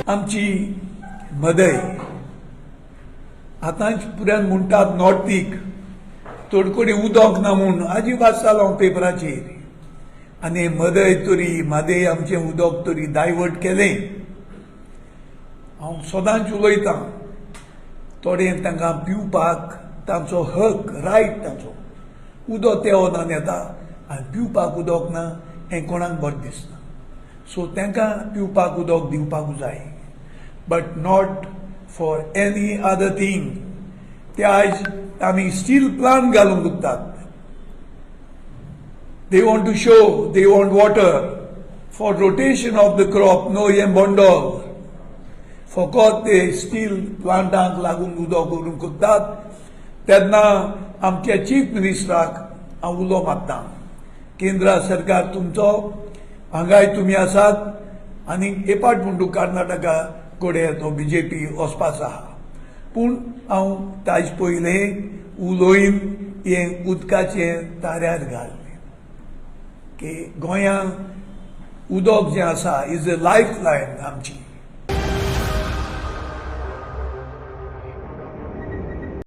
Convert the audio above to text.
आमची म्हादय आतांच पुऱ्यान म्हणटात नॉर्थीक तोडकोडी उदक ना म्हूण आजीब वाचतालो हांव पेपराचेर आनी म्हादय आमचें उदक तरी डायवर्ट केलें. हांव सदांच उलयतां थोडे तांकां पिवपाक तांचो हक रायट तांचो उदक तेवोनान येता आनी पिवपाक उदक ना हें कोणाक बरें दिसना. सो तांकां पिवपाक उदक दिवपाक जाय but not for any other thing. ते आयज आमी स्टील प्लांट घालूंक उत्तात. They want to show they want water for rotation of the crop, no yen bondol. फकत ते स्टील प्लांटांक लागून उदक करून कोत्तात. तेन्ना आमच्या चीफ मिनिस्टराक हांव उलो मारतां, केंद्र सरकार तुमचो हांगाय तुमी आसात आनी एपाट म्हणटू कर्नाटका कोडे तो बीजेपी वचपाचो आहा. पूण हांव ताजे पयलें उलोवन हें उदकाचें ताऱ्यार घाललें की गोंयांत उदक जें आसा इज अ लायफ लायन आमची.